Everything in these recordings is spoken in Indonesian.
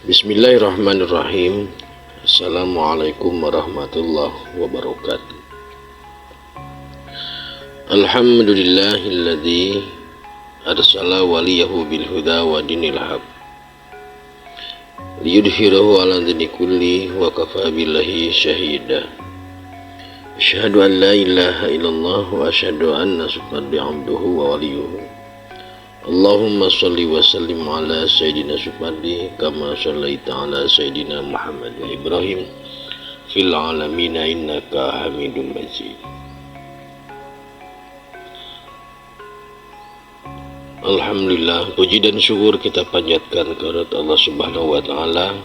Bismillahirrahmanirrahim. Assalamualaikum warahmatullahi wabarakatuh. Alhamdulillahilladzi arsala waliyahu bil huda wa dinil haq liyudhhirahu ala dini kulli wa kafa billahi syahida. Asyhadu an la ilaha illallah wa asyhadu anna Muhammadan abduhu wa waliyuhu. Allahumma salli wa sallim ala Sayyidina Subhadi kama sallaita ala Sayyidina Muhammad wa Ibrahim fil alamina innaka hamidun majid. Alhamdulillah, puji dan syukur kita panjatkan kepada Allah Subhanahu wa Ta'ala.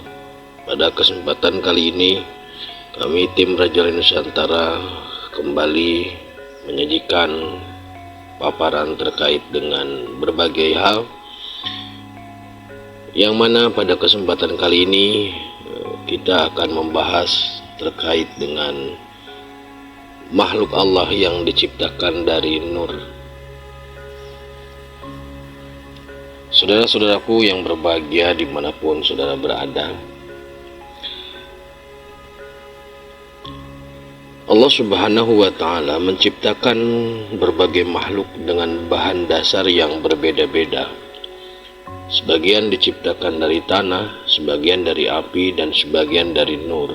Pada kesempatan kali ini kami tim Raja Nusantara kembali menyajikan paparan terkait dengan berbagai hal, yang mana pada kesempatan kali ini kita akan membahas terkait dengan makhluk Allah yang diciptakan dari nur. Saudara-saudaraku yang berbahagia dimanapun saudara berada, Allah Subhanahu wa Ta'ala menciptakan berbagai makhluk dengan bahan dasar yang berbeda-beda. Sebagian diciptakan dari tanah, sebagian dari api, dan sebagian dari nur.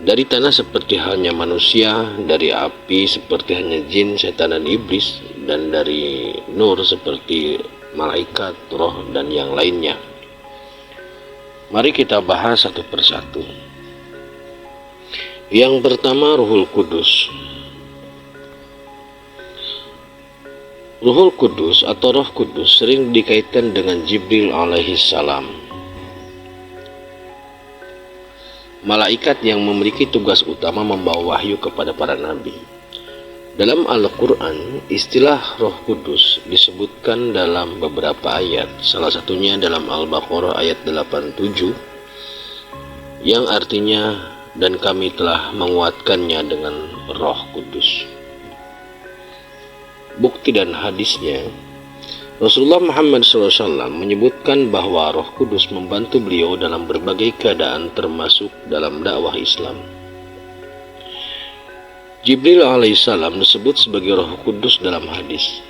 Dari tanah seperti halnya manusia, dari api seperti halnya jin, setan, dan iblis, dan dari nur seperti malaikat, roh, dan yang lainnya. Mari kita bahas satu persatu. Yang pertama, Ruhul Kudus. Ruhul Kudus atau Roh Kudus sering dikaitkan dengan Jibril alaihi salam, malaikat yang memiliki tugas utama membawa wahyu kepada para nabi. Dalam Al-Quran, istilah Roh Kudus disebutkan dalam beberapa ayat, salah satunya dalam Al-Baqarah ayat 87, yang artinya, dan kami telah menguatkannya dengan Roh Kudus. Bukti dan hadisnya, Rasulullah Muhammad SAW menyebutkan bahwa Roh Kudus membantu beliau dalam berbagai keadaan termasuk dalam dakwah Islam. Jibril alaihissalam disebut sebagai Roh Kudus dalam hadis.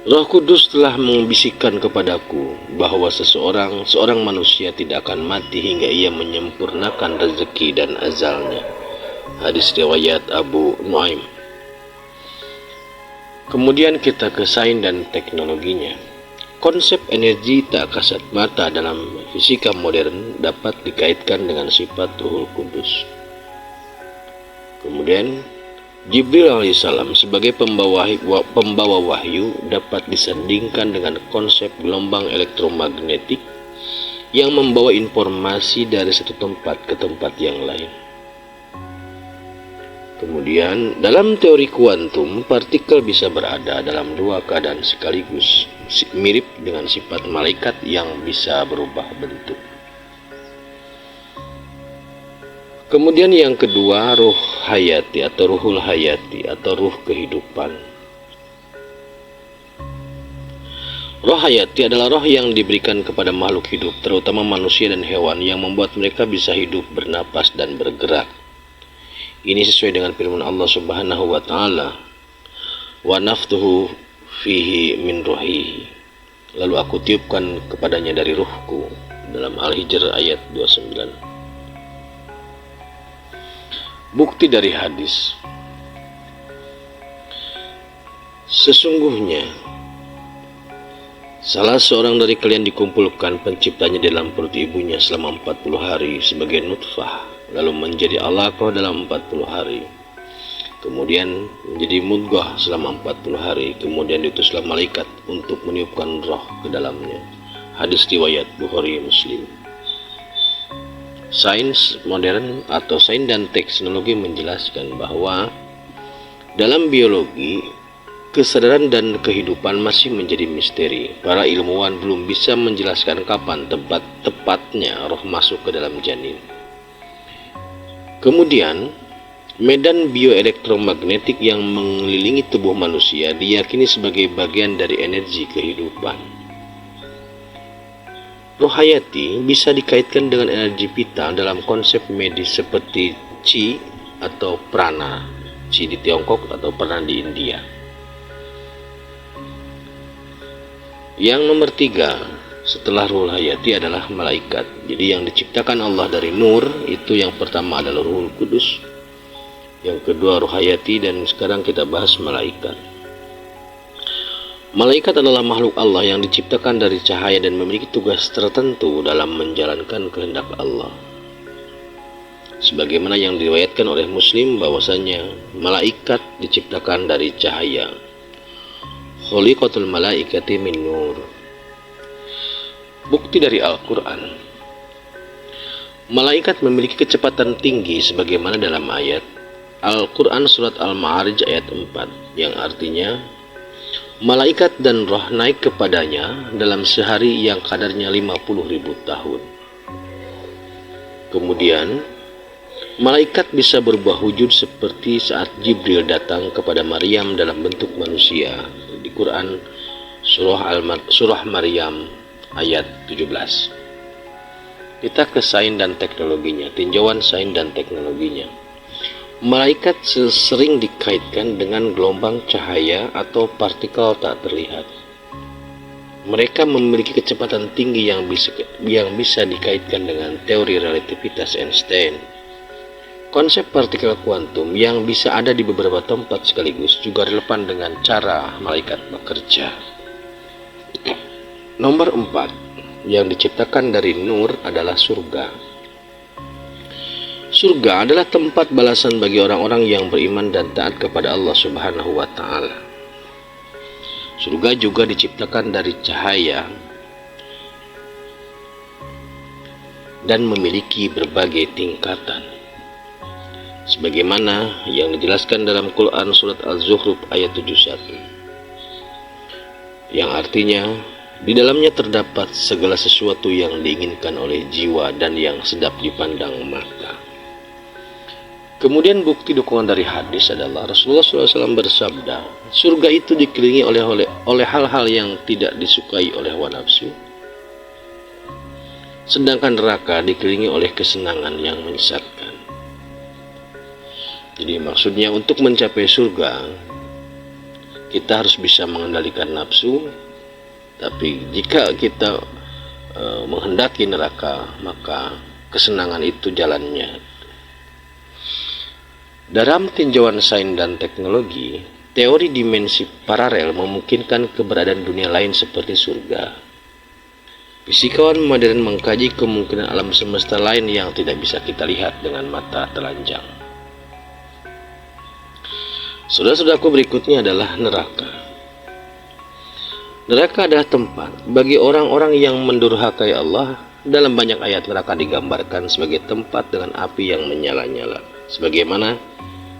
Roh Kudus telah membisikkan kepadaku bahwa seorang manusia tidak akan mati hingga ia menyempurnakan rezeki dan azalnya. Hadis riwayat Abu Nuaim. Kemudian kita ke sains dan teknologinya. Konsep energi tak kasat mata dalam fisika modern dapat dikaitkan dengan sifat Ruhul Kudus. Kemudian Jibril alaihissalam sebagai pembawa wahyu dapat disandingkan dengan konsep gelombang elektromagnetik yang membawa informasi dari satu tempat ke tempat yang lain. Kemudian dalam teori kuantum, partikel bisa berada dalam dua keadaan sekaligus, mirip dengan sifat malaikat yang bisa berubah bentuk. Kemudian yang kedua, ruh hayati atau ruhul hayati atau ruh kehidupan. Roh hayati adalah roh yang diberikan kepada makhluk hidup, terutama manusia dan hewan, yang membuat mereka bisa hidup, bernapas, dan bergerak. Ini sesuai dengan firman Allah Subhanahu wa Ta'ala, wa naftuhu fihi min ruhihi, lalu aku tiupkan kepadanya dari ruhku, dalam Al-Hijr ayat 29. Bukti dari hadis. Sesungguhnya salah seorang dari kalian dikumpulkan penciptanya dalam perut ibunya selama 40 hari sebagai nutfah, lalu menjadi alaqah dalam 40 hari, kemudian menjadi mudghah selama 40 hari, kemudian diutuslah malaikat untuk meniupkan roh ke dalamnya. Hadis riwayat Bukhari Muslim. Sains modern atau sains dan teknologi menjelaskan bahwa dalam biologi, kesadaran dan kehidupan masih menjadi misteri. Para ilmuwan belum bisa menjelaskan kapan tepatnya roh masuk ke dalam janin. Kemudian, medan bioelektromagnetik yang mengelilingi tubuh manusia diyakini sebagai bagian dari energi kehidupan. Roh hayati bisa dikaitkan dengan energi pita dalam konsep medis seperti Qi atau prana. Qi di Tiongkok atau prana di India. Yang nomor 3 setelah ruhul hayati adalah malaikat. Jadi yang diciptakan Allah dari nur itu yang pertama adalah Ruhul Kudus, yang kedua ruh hayati, dan sekarang kita bahas malaikat. Malaikat adalah makhluk Allah yang diciptakan dari cahaya dan memiliki tugas tertentu dalam menjalankan kehendak Allah. Sebagaimana yang diriwayatkan oleh Muslim bahwasanya malaikat diciptakan dari cahaya. Khuliqatul malaikati min nur. Bukti dari Al-Quran. Malaikat memiliki kecepatan tinggi sebagaimana dalam ayat Al-Quran surat Al-Ma'arij ayat 4, yang artinya malaikat dan roh naik kepadanya dalam sehari yang kadarnya 50.000 tahun. Kemudian malaikat bisa berubah wujud seperti saat Jibril datang kepada Maryam dalam bentuk manusia di Quran surah Maryam ayat 17. Kita ke sains dan teknologinya, tinjauan sains dan teknologinya. Malaikat sering dikaitkan dengan gelombang cahaya atau partikel tak terlihat. Mereka memiliki kecepatan tinggi yang bisa dikaitkan dengan teori relativitas Einstein. Konsep partikel kuantum yang bisa ada di beberapa tempat sekaligus juga relevan dengan cara malaikat bekerja. Nomor 4, yang diciptakan dari nur adalah surga. Surga adalah tempat balasan bagi orang-orang yang beriman dan taat kepada Allah Subhanahu wa Ta'ala. Surga juga diciptakan dari cahaya dan memiliki berbagai tingkatan. Sebagaimana yang dijelaskan dalam Quran surat Al-Zukhruf ayat 71. Yang artinya, di dalamnya terdapat segala sesuatu yang diinginkan oleh jiwa dan yang sedap dipandang mata. Kemudian bukti dukungan dari hadis adalah Rasulullah SAW bersabda, surga itu dikelilingi oleh hal-hal yang tidak disukai oleh hawa nafsu, sedangkan neraka dikelilingi oleh kesenangan yang menyesatkan. Jadi maksudnya untuk mencapai surga, kita harus bisa mengendalikan nafsu, tapi jika kita menghendaki neraka, maka kesenangan itu jalannya. Dalam tinjauan sains dan teknologi, teori dimensi paralel memungkinkan keberadaan dunia lain seperti surga. Fisikawan modern mengkaji kemungkinan alam semesta lain yang tidak bisa kita lihat dengan mata telanjang. Saudara-saudaraku, berikutnya adalah neraka. Neraka adalah tempat bagi orang-orang yang mendurhakai Allah. Dalam banyak ayat neraka digambarkan sebagai tempat dengan api yang menyala-nyala, sebagaimana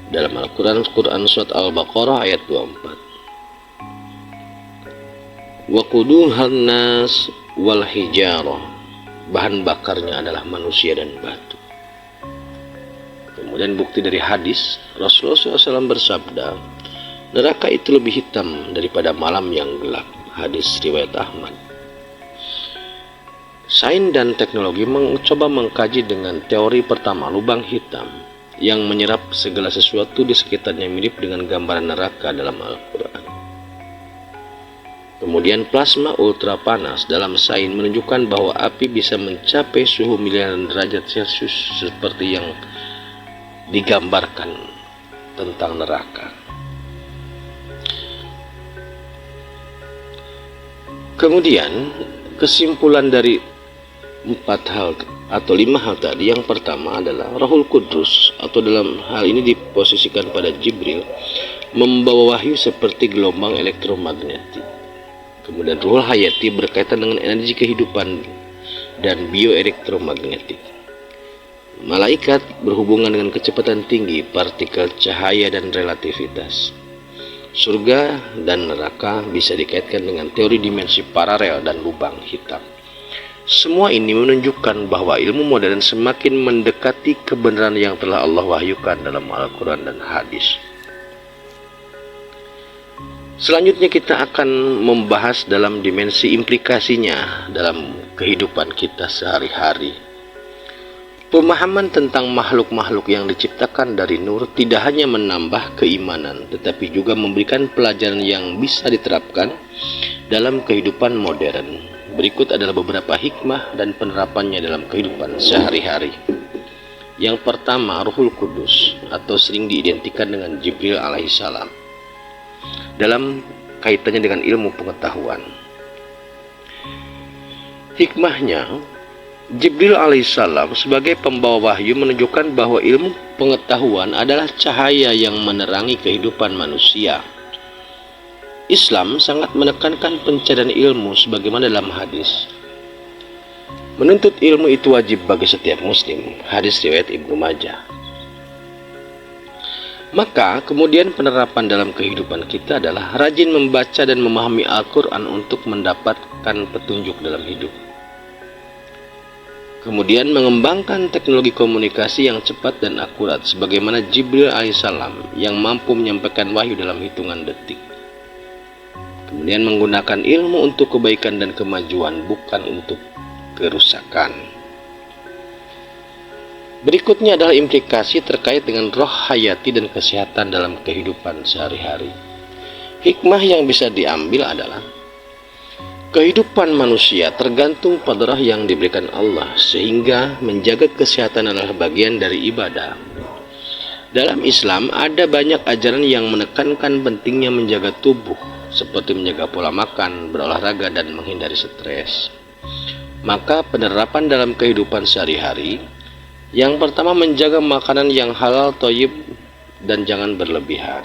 dalam Al-Quran surat Al-Baqarah ayat 24. Waquduhan nas wal hijarah, bahan bakarnya adalah manusia dan batu. Kemudian bukti dari hadis, Rasulullah SAW bersabda, neraka itu lebih hitam daripada malam yang gelap. Hadis riwayat Ahmad. Sains dan teknologi mencoba mengkaji dengan teori pertama lubang hitam yang menyerap segala sesuatu di sekitarnya mirip dengan gambaran neraka dalam Al-Quran. Kemudian plasma ultra panas dalam sains menunjukkan bahwa api bisa mencapai suhu miliaran derajat Celcius seperti yang digambarkan tentang neraka. Kemudian kesimpulan dari 4 hal atau 5 hal tadi, yang pertama adalah Rohul Kudus, atau dalam hal ini diposisikan pada Jibril, membawa wahyu seperti gelombang elektromagnetik. Kemudian Ruhul Hayati berkaitan dengan energi kehidupan dan bioelektromagnetik. Malaikat berhubungan dengan kecepatan tinggi, partikel cahaya dan relativitas. Surga dan neraka bisa dikaitkan dengan teori dimensi paralel dan lubang hitam. Semua ini menunjukkan bahwa ilmu modern semakin mendekati kebenaran yang telah Allah wahyukan dalam Al-Quran dan hadis. Selanjutnya kita akan membahas dalam dimensi implikasinya dalam kehidupan kita sehari-hari. Pemahaman tentang makhluk-makhluk yang diciptakan dari nur tidak hanya menambah keimanan, tetapi juga memberikan pelajaran yang bisa diterapkan dalam kehidupan modern. Berikut adalah beberapa hikmah dan penerapannya dalam kehidupan sehari-hari. Yang pertama, Ruhul Kudus atau sering diidentikan dengan Jibril alaihissalam dalam kaitannya dengan ilmu pengetahuan. Hikmahnya, Jibril alaihissalam sebagai pembawa wahyu menunjukkan bahwa ilmu pengetahuan adalah cahaya yang menerangi kehidupan manusia. Islam sangat menekankan pencarian ilmu sebagaimana dalam hadis. Menuntut ilmu itu wajib bagi setiap muslim. Hadis riwayat Ibnu Majah. Maka kemudian penerapan dalam kehidupan kita adalah rajin membaca dan memahami Al-Quran untuk mendapatkan petunjuk dalam hidup. Kemudian mengembangkan teknologi komunikasi yang cepat dan akurat sebagaimana Jibril alaihissalam yang mampu menyampaikan wahyu dalam hitungan detik. Kemudian menggunakan ilmu untuk kebaikan dan kemajuan, bukan untuk kerusakan. Berikutnya adalah implikasi terkait dengan roh hayati dan kesehatan dalam kehidupan sehari-hari. Hikmah yang bisa diambil adalah kehidupan manusia tergantung pada roh yang diberikan Allah, sehingga menjaga kesehatan adalah bagian dari ibadah. Dalam Islam ada banyak ajaran yang menekankan pentingnya menjaga tubuh, seperti menjaga pola makan, berolahraga, dan menghindari stres. Maka penerapan dalam kehidupan sehari-hari, yang pertama menjaga makanan yang halal, thayyib, dan jangan berlebihan.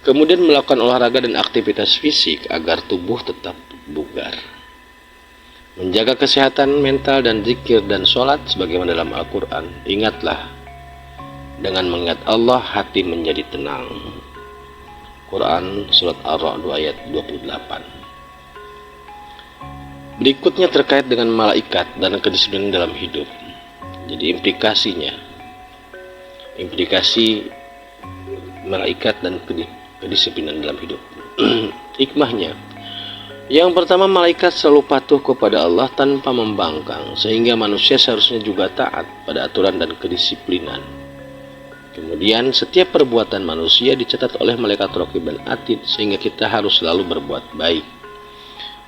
Kemudian melakukan olahraga dan aktivitas fisik agar tubuh tetap bugar. Menjaga kesehatan mental dan zikir dan sholat sebagaimana dalam Al-Quran. Ingatlah, dengan mengingat Allah hati menjadi tenang. Quran Surat Ar-Ra'd ayat 28. Berikutnya terkait dengan malaikat dan kedisiplinan dalam hidup. Jadi implikasi malaikat dan kedisiplinan dalam hidup. Hikmahnya, yang pertama, malaikat selalu patuh kepada Allah tanpa membangkang, sehingga manusia seharusnya juga taat pada aturan dan kedisiplinan. Kemudian setiap perbuatan manusia dicatat oleh malaikat Raqib dan Atid, sehingga kita harus selalu berbuat baik.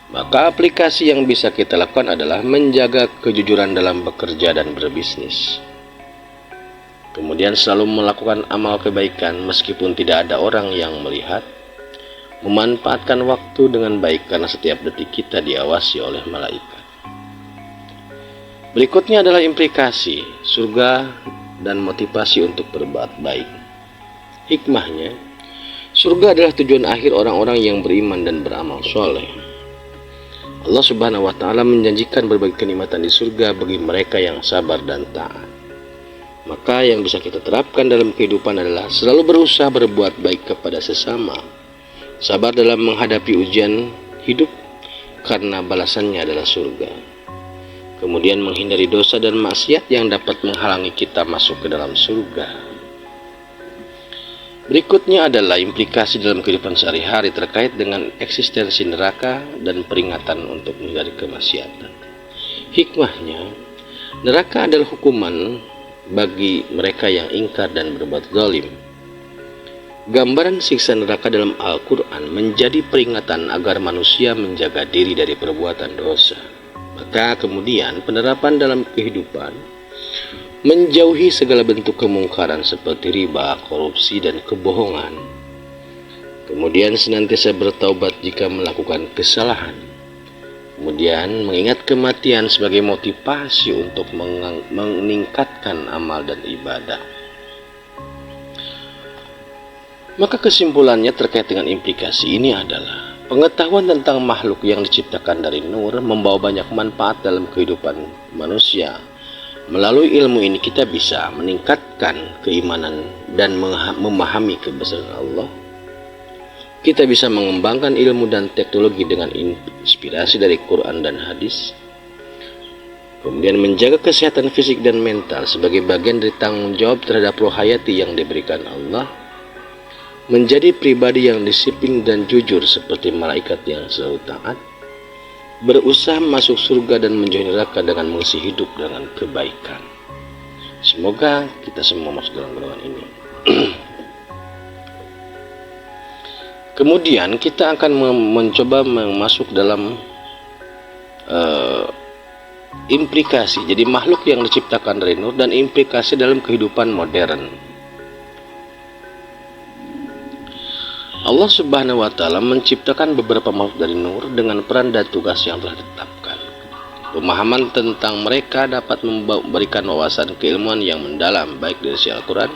Maka aplikasi yang bisa kita lakukan adalah menjaga kejujuran dalam bekerja dan berbisnis. Kemudian selalu melakukan amal kebaikan meskipun tidak ada orang yang melihat. Memanfaatkan waktu dengan baik karena setiap detik kita diawasi oleh malaikat. Berikutnya adalah implikasi surga dan motivasi untuk berbuat baik. Hikmahnya, surga adalah tujuan akhir orang-orang yang beriman dan beramal soleh. Allah Subhanahu wa Ta'ala menjanjikan berbagai kenikmatan di surga bagi mereka yang sabar dan taat. Maka yang bisa kita terapkan dalam kehidupan adalah selalu berusaha berbuat baik kepada sesama, sabar dalam menghadapi ujian hidup karena balasannya adalah surga. Kemudian menghindari dosa dan maksiat yang dapat menghalangi kita masuk ke dalam surga. Berikutnya adalah implikasi dalam kehidupan sehari-hari terkait dengan eksistensi neraka dan peringatan untuk menghindari kemaksiatan. Hikmahnya, neraka adalah hukuman bagi mereka yang ingkar dan berbuat zalim. Gambaran siksa neraka dalam Al-Quran menjadi peringatan agar manusia menjaga diri dari perbuatan dosa. Maka kemudian penerapan dalam kehidupan menjauhi segala bentuk kemungkaran seperti riba, korupsi, dan kebohongan. Kemudian senantiasa bertaubat jika melakukan kesalahan. Kemudian mengingat kematian sebagai motivasi untuk meningkatkan amal dan ibadah. Maka kesimpulannya terkait dengan implikasi ini adalah pengetahuan tentang makhluk yang diciptakan dari nur membawa banyak manfaat dalam kehidupan manusia. Melalui ilmu ini kita bisa meningkatkan keimanan dan memahami kebesaran Allah. Kita bisa mengembangkan ilmu dan teknologi dengan inspirasi dari Quran dan hadis. Kemudian menjaga kesehatan fisik dan mental sebagai bagian dari tanggung jawab terhadap roh hayati yang diberikan Allah. Menjadi pribadi yang disiplin dan jujur seperti malaikat yang selalu taat. berusaha masuk surga dan menjauhi neraka dengan mengisi hidup dengan kebaikan. Semoga kita semua masuk dalam golongan ini. Kemudian kita akan mencoba masuk dalam implikasi, jadi makhluk yang diciptakan dari nur dan implikasi dalam kehidupan modern. Allah Subhanahu wa Ta'ala menciptakan beberapa makhluk dari nur dengan peran dan tugas yang telah ditetapkan. Pemahaman tentang mereka dapat memberikan wawasan keilmuan yang mendalam, baik dari sisi Al-Quran,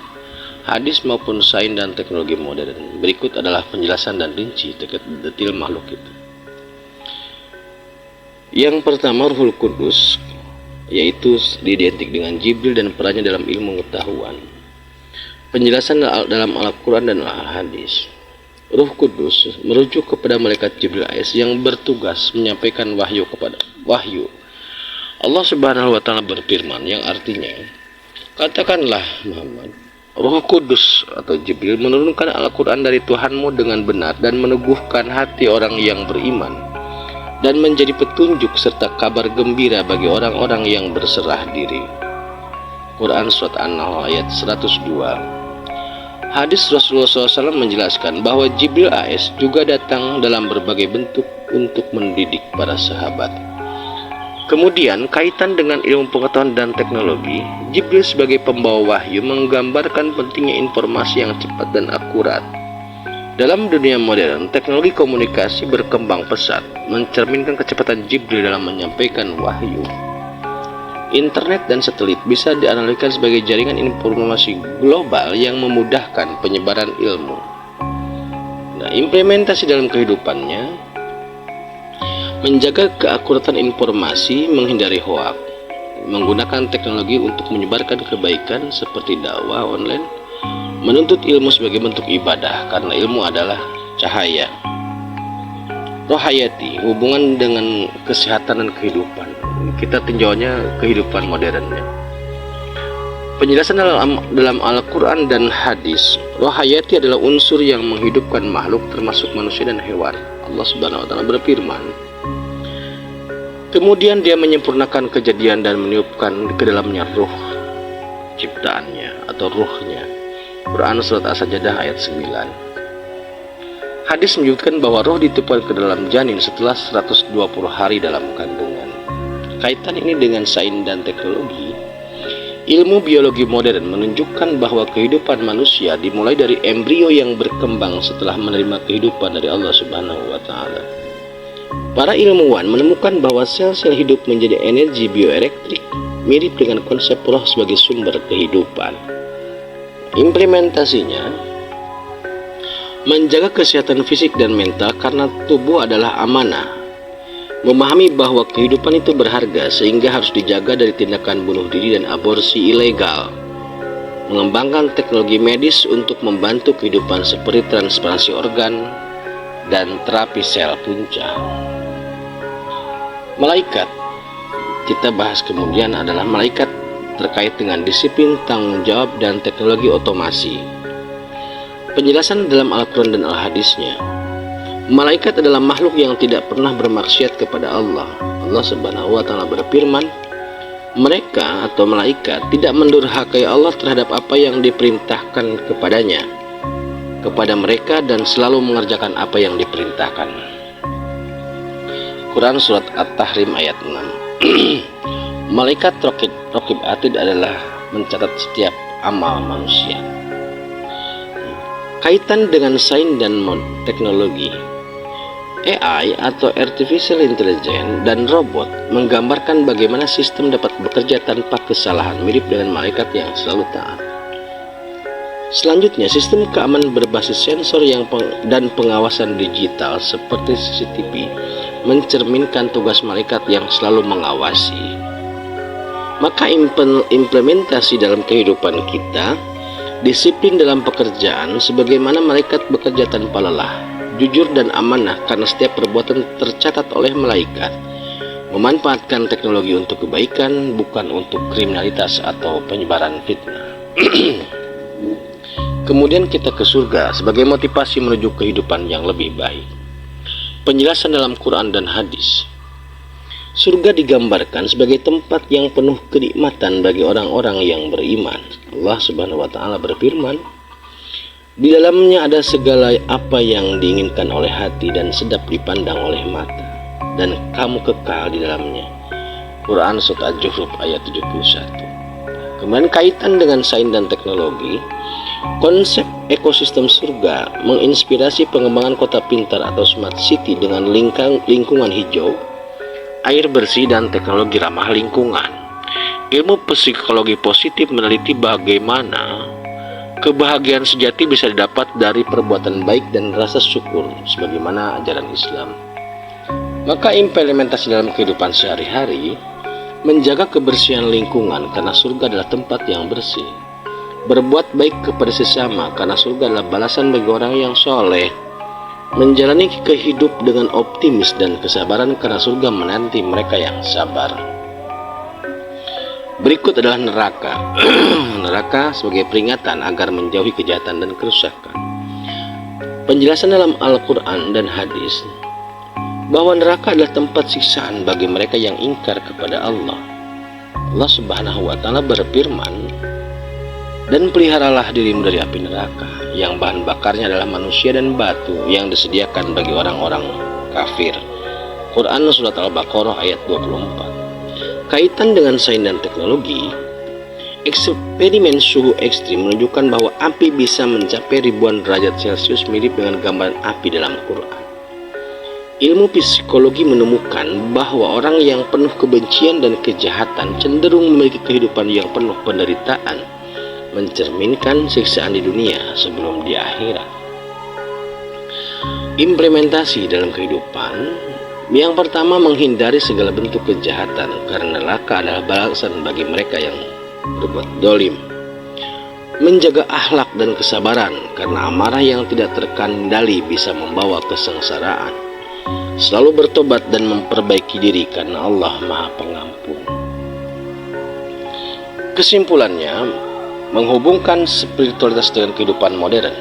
hadis maupun sains dan teknologi modern. Berikut adalah penjelasan dan rinci terkait detail makhluk itu. Yang pertama, Ruhul Qudus, yaitu identik dengan Jibril dan perannya dalam ilmu pengetahuan. Penjelasan dalam Al-Quran dan Al-Hadis. Ruh Kudus merujuk kepada malaikat Jibril AS yang bertugas menyampaikan wahyu. Allah Subhanahu wa Ta'ala berfirman yang artinya, katakanlah Muhammad, Ruh Kudus atau Jibril menurunkan Al-Quran dari Tuhanmu dengan benar dan meneguhkan hati orang yang beriman dan menjadi petunjuk serta kabar gembira bagi orang-orang yang berserah diri. Quran Surat An-Nahl ayat 102. Hadis Rasulullah SAW menjelaskan bahwa Jibril AS juga datang dalam berbagai bentuk untuk mendidik para sahabat. Kemudian kaitan dengan ilmu pengetahuan dan teknologi, Jibril sebagai pembawa wahyu menggambarkan pentingnya informasi yang cepat dan akurat. Dalam dunia modern, teknologi komunikasi berkembang pesat, mencerminkan kecepatan Jibril dalam menyampaikan wahyu. Internet dan satelit bisa dianalogikan sebagai jaringan informasi global yang memudahkan penyebaran ilmu. Nah, implementasi dalam kehidupannya menjaga keakuratan informasi, menghindari hoak, menggunakan teknologi untuk menyebarkan kebaikan seperti dakwah online, menuntut ilmu sebagai bentuk ibadah karena ilmu adalah cahaya. Rohayati, hubungan dengan kesehatan dan kehidupan. Kita tinjaunya kehidupan modernnya. Penjelasan dalam Al-Quran dan hadis. Rohayati adalah unsur yang menghidupkan makhluk termasuk manusia dan hewan. Allah Subhanahu wa Ta'ala berfirman, kemudian dia menyempurnakan kejadian dan meniupkan ke dalamnya ruh ciptaannya atau ruhnya. Quran Surat As-Sajdah ayat 9. Hadis menyebutkan bahwa roh ditiupkan ke dalam janin setelah 120 hari dalam kandungan. Kaitan ini dengan sains dan teknologi, ilmu biologi modern menunjukkan bahwa kehidupan manusia dimulai dari embrio yang berkembang setelah menerima kehidupan dari Allah Subhanahu wa Ta'ala. Para ilmuwan menemukan bahwa sel-sel hidup menjadi energi bioelektrik, mirip dengan konsep roh sebagai sumber kehidupan. Implementasinya menjaga kesehatan fisik dan mental karena tubuh adalah amanah. Memahami bahwa kehidupan itu berharga sehingga harus dijaga dari tindakan bunuh diri dan aborsi ilegal. Mengembangkan teknologi medis untuk membantu kehidupan seperti transplantasi organ dan terapi sel punca. Malaikat, kita bahas kemudian adalah malaikat terkait dengan disiplin, tanggung jawab, dan teknologi otomasi. Penjelasan dalam Al-Quran dan Al-Hadisnya, malaikat adalah makhluk yang tidak pernah bermaksiat kepada Allah. Allah Subhanahu wa Ta'ala berfirman, mereka atau malaikat tidak mendurhakai Allah terhadap apa yang diperintahkan kepada mereka dan selalu mengerjakan apa yang diperintahkan. Quran Surat At-Tahrim ayat 6. Malaikat Raqib Atid adalah mencatat setiap amal manusia. Kaitan dengan sains dan teknologi, AI atau Artificial Intelligence dan robot menggambarkan bagaimana sistem dapat bekerja tanpa kesalahan, mirip dengan malaikat yang selalu taat. Selanjutnya, sistem keamanan berbasis sensor dan pengawasan digital seperti CCTV mencerminkan tugas malaikat yang selalu mengawasi. Maka implementasi dalam kehidupan kita, disiplin dalam pekerjaan sebagaimana malaikat bekerja tanpa lelah, jujur dan amanah karena setiap perbuatan tercatat oleh malaikat, memanfaatkan teknologi untuk kebaikan bukan untuk kriminalitas atau penyebaran fitnah. Kemudian kita ke surga sebagai motivasi menuju kehidupan yang lebih baik. Penjelasan dalam Quran dan hadis. Surga digambarkan sebagai tempat yang penuh kenikmatan bagi orang-orang yang beriman. Allah Subhanahu wa taala berfirman, "Di dalamnya ada segala apa yang diinginkan oleh hati dan sedap dipandang oleh mata, dan kamu kekal di dalamnya." Quran Surat Al-Zukhruf ayat 71. Kemudian kaitan dengan sains dan teknologi, konsep ekosistem surga menginspirasi pengembangan kota pintar atau smart city dengan lingkungan hijau, air bersih, dan teknologi ramah lingkungan. Ilmu psikologi positif meneliti bagaimana kebahagiaan sejati bisa didapat dari perbuatan baik dan rasa syukur sebagaimana ajaran Islam. Maka implementasi dalam kehidupan sehari-hari, menjaga kebersihan lingkungan karena surga adalah tempat yang bersih. Berbuat baik kepada sesama karena surga adalah balasan bagi orang yang soleh. Menjalani kehidupan dengan optimis dan kesabaran karena surga menanti mereka yang sabar. Berikut adalah neraka. Neraka sebagai peringatan agar menjauhi kejahatan dan kerusakan. Penjelasan dalam Al-Quran dan hadis bahwa neraka adalah tempat siksaan bagi mereka yang ingkar kepada Allah. Allah Subhanahu wa taala berfirman, "Dan peliharalah dirimu dari api neraka yang bahan bakarnya adalah manusia dan batu yang disediakan bagi orang-orang kafir." Quran Surat Al-Baqarah ayat 24. Kaitan dengan sains dan teknologi, eksperimen suhu ekstrim menunjukkan bahwa api bisa mencapai ribuan derajat Celcius mirip dengan gambaran api dalam Quran. Ilmu psikologi menemukan bahwa orang yang penuh kebencian dan kejahatan cenderung memiliki kehidupan yang penuh penderitaan, mencerminkan siksaan di dunia sebelum di akhirat. Implementasi dalam kehidupan, yang pertama, menghindari segala bentuk kejahatan karena neraka adalah balasan bagi mereka yang berbuat dolim. Menjaga akhlak dan kesabaran karena amarah yang tidak terkendali bisa membawa kesengsaraan. Selalu bertobat dan memperbaiki diri karena Allah Maha Pengampun. Kesimpulannya, menghubungkan spiritualitas dengan kehidupan modern.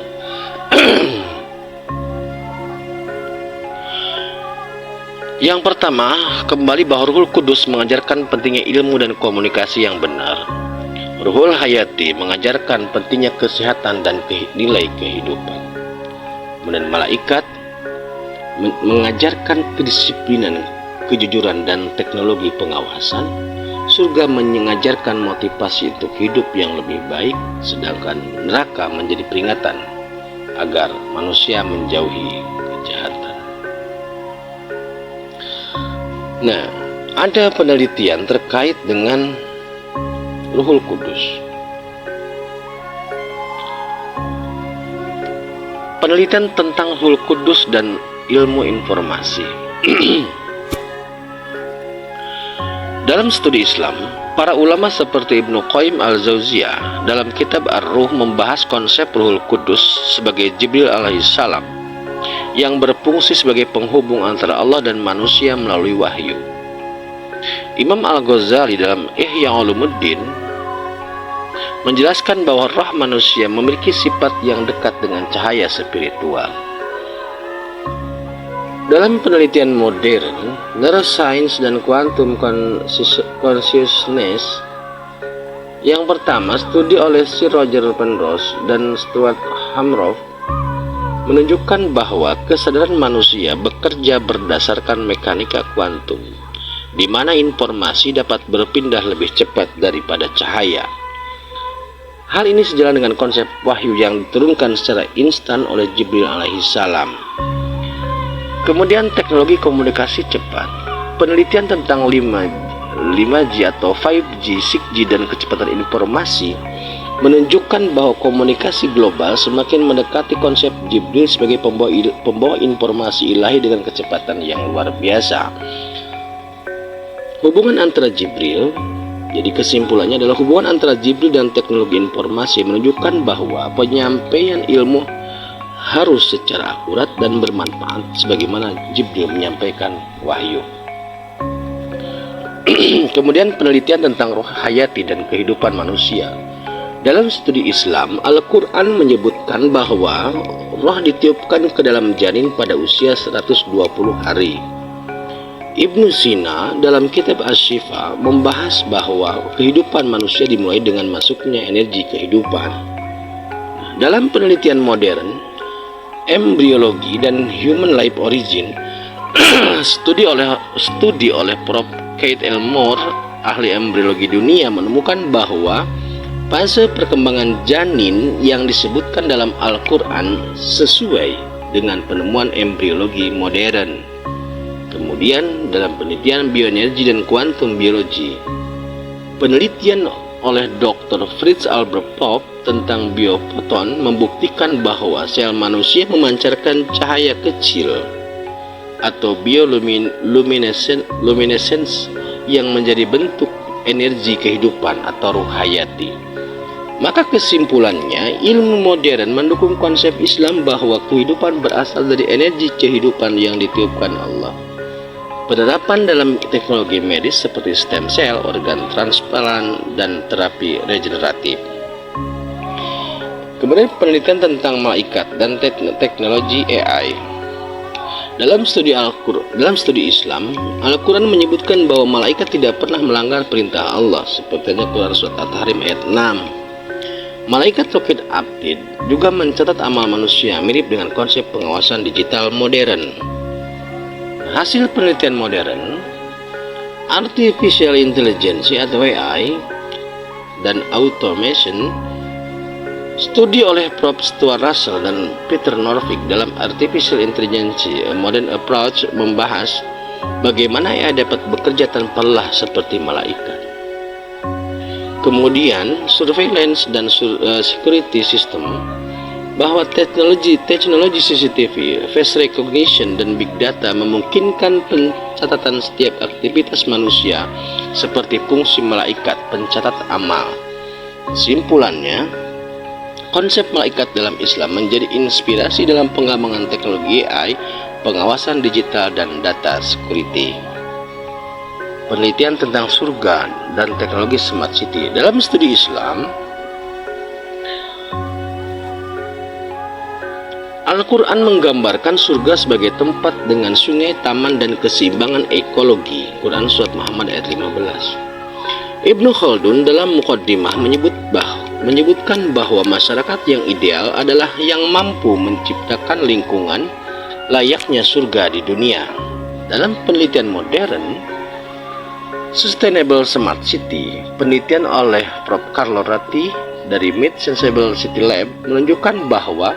Yang pertama, kembali bahwa Ruhul Kudus mengajarkan pentingnya ilmu dan komunikasi yang benar. Ruhul Hayati mengajarkan pentingnya kesehatan dan nilai kehidupan. Kemudian malaikat mengajarkan kedisiplinan, kejujuran, dan teknologi pengawasan. Surga mengajarkan motivasi untuk hidup yang lebih baik, sedangkan neraka menjadi peringatan agar manusia menjauhi kejahatan. Nah, ada penelitian terkait dengan Ruhul Kudus. Penelitian tentang Ruhul Kudus dan ilmu informasi. Dalam studi Islam, para ulama seperti Ibnu Qayyim al-Jauziyah dalam kitab Ar-Ruh membahas konsep Ruhul Kudus sebagai Jibril alaihissalam yang berfungsi sebagai penghubung antara Allah dan manusia melalui wahyu. Imam Al-Ghazali dalam Ihya Ulumuddin menjelaskan bahwa roh manusia memiliki sifat yang dekat dengan cahaya spiritual. Dalam penelitian modern, neuroscience dan quantum consciousness, yang pertama studi oleh Sir Roger Penrose dan Stuart Hamroff menunjukkan bahwa kesadaran manusia bekerja berdasarkan mekanika kuantum, di mana informasi dapat berpindah lebih cepat daripada cahaya. Hal ini sejalan dengan konsep wahyu yang diturunkan secara instan oleh Jibril alaihissalam. Kemudian teknologi komunikasi cepat. Penelitian tentang 5G atau 5G, 6G, dan kecepatan informasi menunjukkan bahwa komunikasi global semakin mendekati konsep Jibril sebagai pembawa informasi ilahi dengan kecepatan yang luar biasa. Hubungan antara Jibril, jadi kesimpulannya adalah hubungan antara Jibril dan teknologi informasi menunjukkan bahwa penyampaian ilmu harus secara akurat dan bermanfaat sebagaimana Jibril menyampaikan wahyu. Kemudian penelitian tentang roh hayati dan kehidupan manusia. Dalam studi Islam, Al-Quran menyebutkan bahwa roh ditiupkan ke dalam janin pada usia 120 hari. Ibnu Sina dalam kitab Asy-Syifa membahas bahwa kehidupan manusia dimulai dengan masuknya energi kehidupan. Dalam penelitian modern, embriologi dan human life origin, studi oleh Prof. Keith Elmore, ahli embriologi dunia, menemukan bahwa fase perkembangan janin yang disebutkan dalam Al-Quran sesuai dengan penemuan embriologi modern. Kemudian dalam penelitian bioenergi dan kuantum biologi, penelitian oleh Dr. Fritz Albert Popp tentang biofoton membuktikan bahwa sel manusia memancarkan cahaya kecil atau bioluminescence yang menjadi bentuk energi kehidupan atau ruh hayati. Maka kesimpulannya, ilmu modern mendukung konsep Islam bahwa kehidupan berasal dari energi kehidupan yang ditiupkan Allah. Penerapan dalam teknologi medis seperti stem cell, organ transplant, dan terapi regeneratif. Kemudian penelitian tentang malaikat dan teknologi AI. Dalam studi Islam, Al-Quran menyebutkan bahwa malaikat tidak pernah melanggar perintah Allah, seperti Quran surat At-Tahrim ayat 6. Malaikat Tauhid Abid juga mencatat amal manusia, mirip dengan konsep pengawasan digital modern. Hasil penelitian modern, artificial intelligence atau AI dan automation, studi oleh Prof. Stuart Russell dan Peter Norvig dalam Artificial Intelligence A Modern Approach membahas bagaimana AI dapat bekerja tanpa lelah seperti malaikat. Kemudian, surveillance dan security system, bahwa teknologi CCTV, face recognition, dan big data memungkinkan pencatatan setiap aktivitas manusia seperti fungsi malaikat pencatat amal. Kesimpulannya, konsep malaikat dalam Islam menjadi inspirasi dalam pengembangan teknologi AI, pengawasan digital, dan data security. Penelitian tentang surga dan teknologi smart city. Dalam studi Islam, Al-Quran menggambarkan surga sebagai tempat dengan sungai, taman, dan keseimbangan ekologi. Quran Surat Muhammad ayat 15. Ibnu Khaldun dalam Muqaddimah menyebutkan bahwa masyarakat yang ideal adalah yang mampu menciptakan lingkungan layaknya surga di dunia. Dalam penelitian modern, Sustainable Smart City, penelitian oleh Prof. Carlo Ratti dari Mid Sensible City Lab menunjukkan bahwa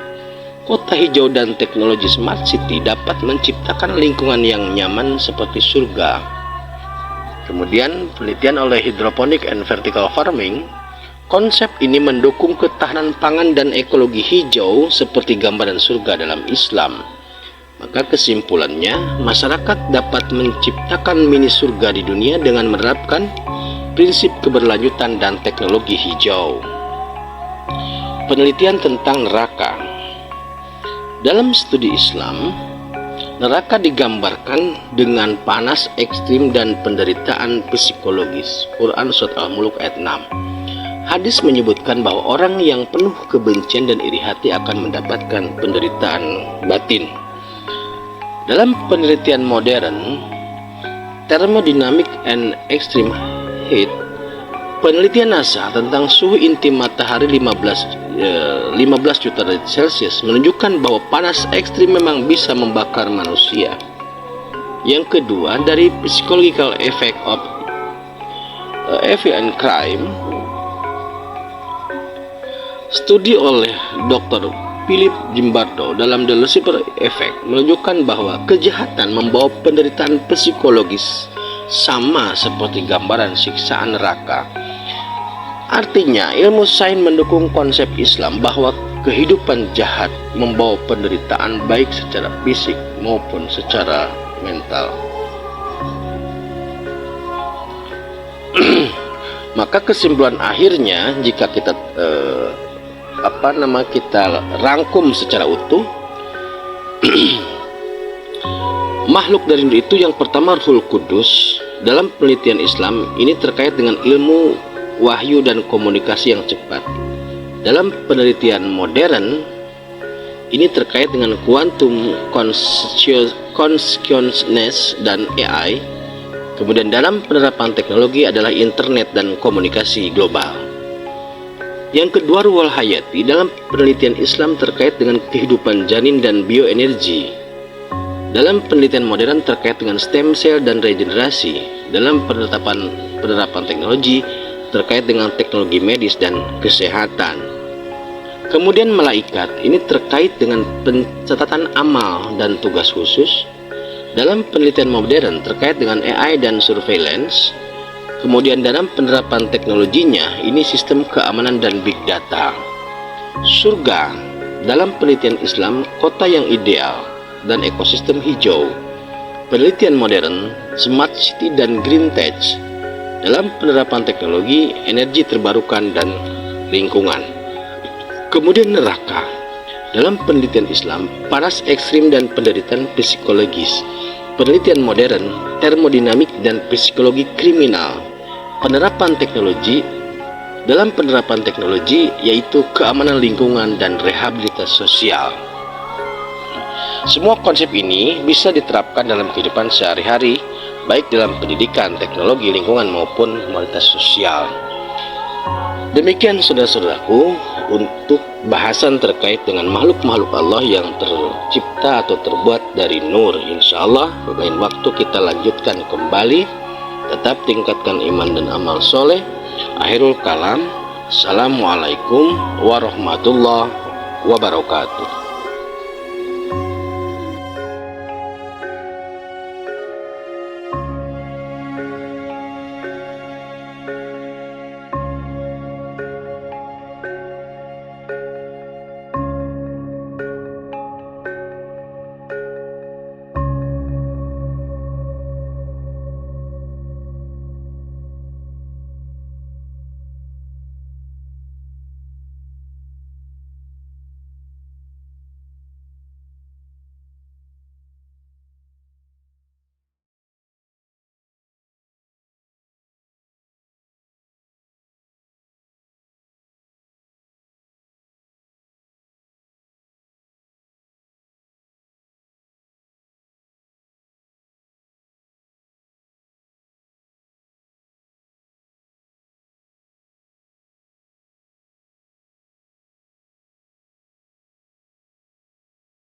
kota hijau dan teknologi smart city dapat menciptakan lingkungan yang nyaman seperti surga. Kemudian penelitian oleh Hydroponic and Vertical Farming, konsep ini mendukung ketahanan pangan dan ekologi hijau seperti gambaran surga dalam Islam. Maka kesimpulannya, masyarakat dapat menciptakan mini surga di dunia dengan menerapkan prinsip keberlanjutan dan teknologi hijau. Penelitian tentang neraka. Dalam studi Islam, neraka digambarkan dengan panas ekstrim dan penderitaan psikologis. Quran Surat Al-Mulk ayat 6. Hadis menyebutkan bahwa orang yang penuh kebencian dan iri hati akan mendapatkan penderitaan batin. Dalam penelitian modern, Thermodynamic and Extreme Heat, penelitian NASA tentang suhu inti matahari 15 juta derajat Celcius menunjukkan bahwa panas ekstrim memang bisa membakar manusia. Yang kedua, dari Psychological Effect of Evil and Crime, studi oleh Dr. Philip Zimbardo dalam The Lucifer Effect menunjukkan bahwa kejahatan membawa penderitaan psikologis sama seperti gambaran siksaan neraka. Artinya, ilmu sains mendukung konsep Islam bahwa kehidupan jahat membawa penderitaan baik secara fisik maupun secara mental. Maka kesimpulan akhirnya, jika kita kita rangkum secara utuh, makhluk dari itu yang pertama Ruhul Kudus. Dalam penelitian Islam ini terkait dengan ilmu wahyu dan komunikasi yang cepat. Dalam penelitian modern ini terkait dengan quantum consciousness dan AI. Kemudian dalam penerapan teknologi adalah internet dan komunikasi global. Yang kedua, Ruhul Hayati dalam penelitian Islam terkait dengan kehidupan janin dan bioenergi. Dalam penelitian modern terkait dengan stem cell dan regenerasi. Dalam penerapan teknologi terkait dengan teknologi medis dan kesehatan. Kemudian malaikat ini terkait dengan pencatatan amal dan tugas khusus. Dalam penelitian modern terkait dengan AI dan surveillance. Kemudian dalam penerapan teknologinya ini sistem keamanan dan big data. Surga dalam penelitian Islam kota yang ideal dan ekosistem hijau. Penelitian modern smart city dan green tech. Dalam penerapan teknologi energi terbarukan dan lingkungan. Kemudian neraka dalam penelitian Islam panas ekstrim dan penderitaan psikologis. Penelitian modern, termodinamik dan psikologi kriminal. Penerapan teknologi dalam penerapan teknologi yaitu keamanan lingkungan dan rehabilitasi sosial. Semua konsep ini bisa diterapkan dalam kehidupan sehari-hari, baik dalam pendidikan, teknologi, lingkungan maupun mobilitas sosial. Demikian saudara-saudaraku untuk bahasan terkait dengan makhluk-makhluk Allah yang tercipta atau terbuat dari nur. Insya Allah lain waktu kita lanjutkan kembali. Tetap tingkatkan iman dan amal soleh. Akhirul kalam. Assalamualaikum warahmatullahi wabarakatuh.